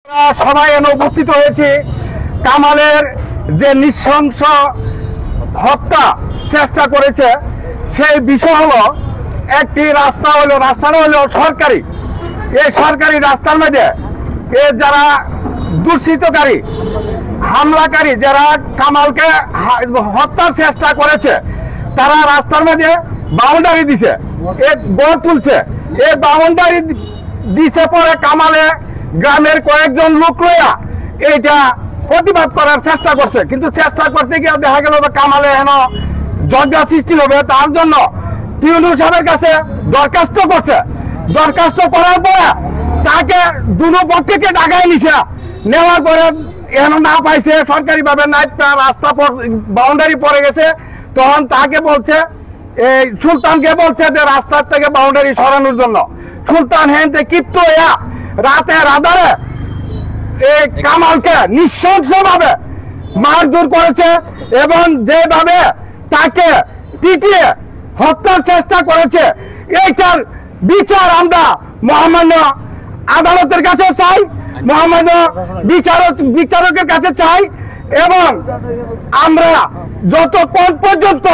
আমরা সবাই এনে উপস্থিত হয়েছি কামালের যে নৃশংস হত্যা চেষ্টা করেছে সেই বিষয় হলো একটি রাস্তাটা হলো সরকারি। এই সরকারি রাস্তার মধ্যে যারা দূষিতকারী হামলাকারী যারা কামালকে হত্যার চেষ্টা করেছে তারা রাস্তার মধ্যে বাউন্ডারি দিছে, গড় তুলছে। এই বাউন্ডারি দিছে পরে কামালে গ্রামের কয়েকজন লোক লইয়া এইটা প্রতিবাদ করার চেষ্টা করছে, কিন্তু চেষ্টা করতে গিয়ে দেখা গেল কামালে হেন ঝগড়া সৃষ্টি হবে। তার জন্য টিউনুর সাহেবের কাছে দরখাস্ত করছে। দরখাস্ত করার পরে তাকে দুনো পক্ষকে ডাকাই নিছে, নেওয়ার পরে এখন না পাইছে সরকারিভাবে রাস্তা বাউন্ডারি পড়ে গেছে। তখন তাকে বলছে এই সুলতানকে বলছে যে রাস্তার থেকে বাউন্ডারি সরানোর জন্য। সুলতান হেনতে ক্ষিপ্ত হইয়া রাতের আধারে এই কামালকে নৃশংসভাবে মারধর করেছে এবং যেভাবে তাকে পিটিয়ে হত্যার চেষ্টা করেছে এইটার বিচার আমরা মহামান্য আদালতের কাছে চাই, মহামান্য বিচারকের কাছে চাই। এবং আমরা যতক্ষণ পর্যন্ত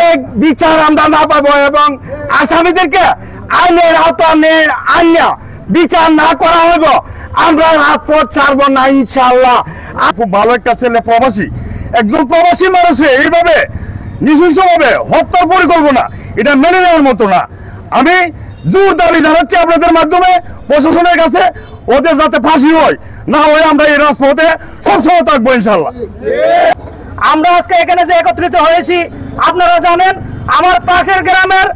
এই বিচার আমরা না পাবো এবং আসামিদেরকে আইনের আওতায় আইনা বিচার না করা হইব আমরা রাজপথ ছাড়বো না ইনশাআল্লাহ। খুব ভালো একটা ছেলে, প্রবাসী, একজন প্রবাসী মানুষে এইভাবে নৃশংসভাবে হত্যার পরিকল্পনা, এটা মেনে নেওয়ার মতো না। আমি জোর দাবি জানাচ্ছি আপনাদের মাধ্যমে প্রশাসনের কাছে, ওদের যাতে ফাঁসি হয়, না হয় আমরা এই রাজপথে সবসময় থাকবো ইনশাআল্লাহ। আমরা আজকে এখানে যে একত্রিত হয়েছি আপনারা জানেন, আমার পাশের গ্রামের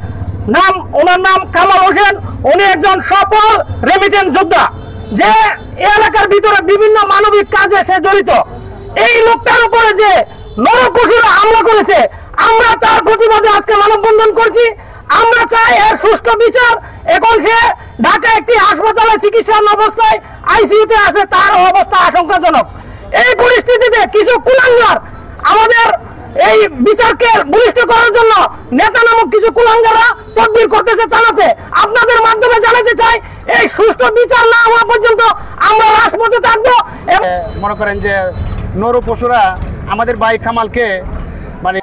নাম, ওনার নাম কামাল হোসেন। উনি একজন সফল রেমিটেন্স যোদ্ধা, যে এলাকার ভিতরে বিভিন্ন মানবিক কাজে সে জড়িত। এই লোকটার উপরে যে নরপশুরা হামলা করেছে, আমরা তার প্রতিবাদে আজকে মানববন্ধন করছি। আমরা চাই এর সুষ্ঠু বিচার। এখন সে ঢাকা একটি হাসপাতালে চিকিৎসার অবস্থায় আইসিইউতে আছে, তার অবস্থা আশঙ্কাজনক। এই পরিস্থিতিতে কিছু কুলাঙ্গার আমাদের এই বিচারকে বলিষ্ঠ করার জন্য নেতা নামক কিছু কুলাঙ্গাররা তদবির করতেছে থানাতে। আপনাদের মাধ্যমে জানাতে চাই, এই সুষ্ঠু বিচার না হওয়া পর্যন্ত আমরা রাজপথে থাকবো। মনে করেন যে নরপশুরা আমাদের ভাই কামালকে মানে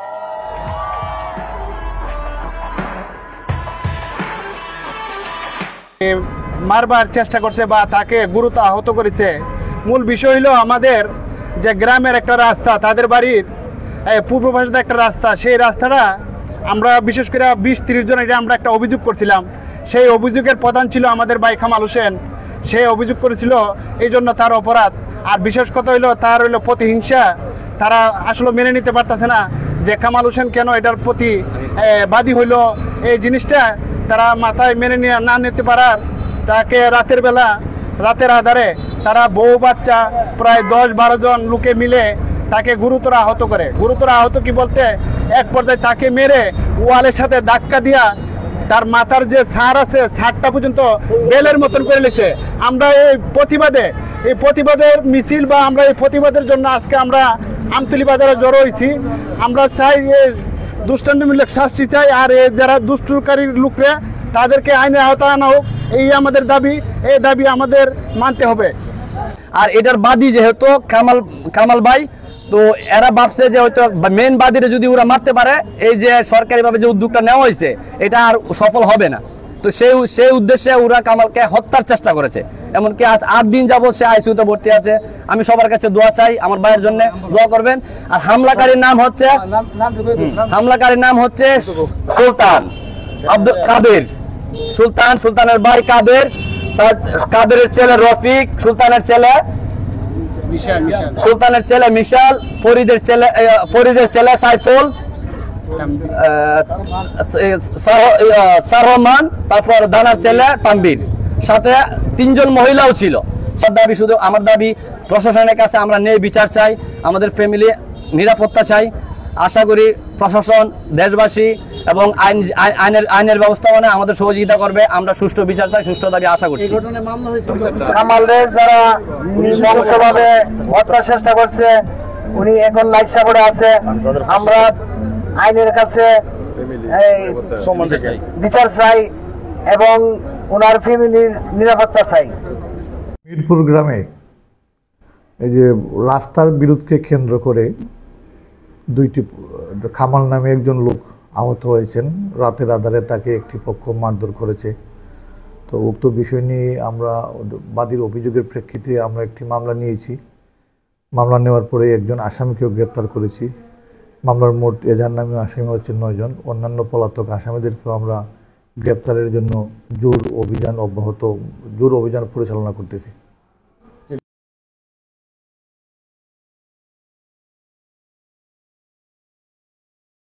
মারবার চেষ্টা করছে বা তাকে গুরুতর আহত করেছে। মূল বিষয় হলো আমাদের যে গ্রামের একটা রাস্তা, তাদের বাড়ির পূর্ব পাশে একটা রাস্তা, সেই রাস্তাটা আমরা বিশেষ করে 20-30 জন এটা আমরা একটা অভিযোগ করছিলাম। সেই অভিযোগের প্রধান ছিল আমাদের ভাই কামাল হোসেন। সে অভিযোগ করেছিল, এই জন্য তার অপরাধ। আর বিশেষ কথা হইলো তার হইলো প্রতিহিংসা। তারা আসলে মেনে নিতে পারতেছে না যে কামাল হোসেন কেন এটার প্রতি বাদী হইলো। এই জিনিসটা তারা মাথায় মেনে না নিতে পারার, তাকে রাতের আধারে তারা বউ বাচ্চা প্রায় 10-12 জন লোকে মিলে তাকে গুরুতর আহত করে। গুরুতর আহত কি বলতে, এক পর্যায়ে তাকে মেরে ওয়ালের সাথে ধাক্কা দিয়া তার মাথার যে ছাড় আছে, ছাড়টা পর্যন্ত বেলের মতন করে নিয়েছে। আমরা এই প্রতিবাদের মিছিল বা আমরা এই প্রতিবাদের জন্য আজকে আমরা আমতলী বাজারে জড়ো হয়েছি। আমরা চাই দুষ্টান্তিমূলক শাস্তি চাই, আর যারা দুষ্টকারীর লোকরা তাদেরকে আইনের আওতায় আনা হোক, এই আমাদের দাবি। এই দাবি আমাদের মানতে হবে। আর এটার বাদী যেহেতু কামাল ভাই, তো এরা ভাবছে যে হয়তো মেন বাদীরে যদি ওরা মারতে পারে, এই যে সরকারিভাবে যে উদ্যোগটা নেওয়া হয়েছে এটা আর সফল হবে না। তো সেই উদ্দেশ্যে ওরা কামালকে হত্যার চেষ্টা করেছে। এমনকি আজ 8 দিন যাবত সে আইসিইউতে ভর্তি আছে। আমি সবার কাছে দোয়া চাই, আমার ভাইয়ের জন্য দোয়া করবেন। আর হামলাকারীর নাম হচ্ছে সুলতান আব্দুল কাদের। সুলতানের ভাই কাদেরের ছেলে রফিক, সুলতানের ছেলে মিশাল, ফরিদের ছেলে সাইফুল, সারহমান, তারপর দানার ছেলে তানবীর, সাথে 3 জন মহিলাও ছিল। আমার দাবি প্রশাসনের কাছে আমরা ন্যায় বিচার চাই, আমাদের ফ্যামিলি নিরাপত্তা চাই। আশা করি প্রশাসন, দেশবাসী এবং আইনের ব্যবস্থাপনায় আমাদের সহযোগিতা করবে। আমরা সুষ্ঠু বিচার চাই, সুষ্ঠু দাবি আশা করছি। কামালের যারা নৃশংসভাবে হত্যার চেষ্টা করছে, উনি এখন লাইফ সাপোর্টে আছে। আমরা আইনের কাছে বিচার চাই এবং ওনার ফ্যামিলির নিরাপত্তা চাই। মিরপুর গ্রামে এই যে রাস্তার বিরোধকে কেন্দ্র করে দুইটি খামাল নামে একজন লোক আহত হয়েছেন। রাতের আধারে তাকে একটি পক্ষ মারধর করেছে। তো উক্ত বিষয় নিয়ে আমরা বাদীর অভিযোগের প্রেক্ষিতে আমরা একটি মামলা নিয়েছি। মামলা নেওয়ার পরে একজন আসামিকেও গ্রেপ্তার করেছি। মামলার মোট এজাহার নামে আসামি হচ্ছে 9 জন। অন্যান্য পলাতক আসামিদেরকেও আমরা গ্রেপ্তারের জন্য জোর অভিযান পরিচালনা করতেছি।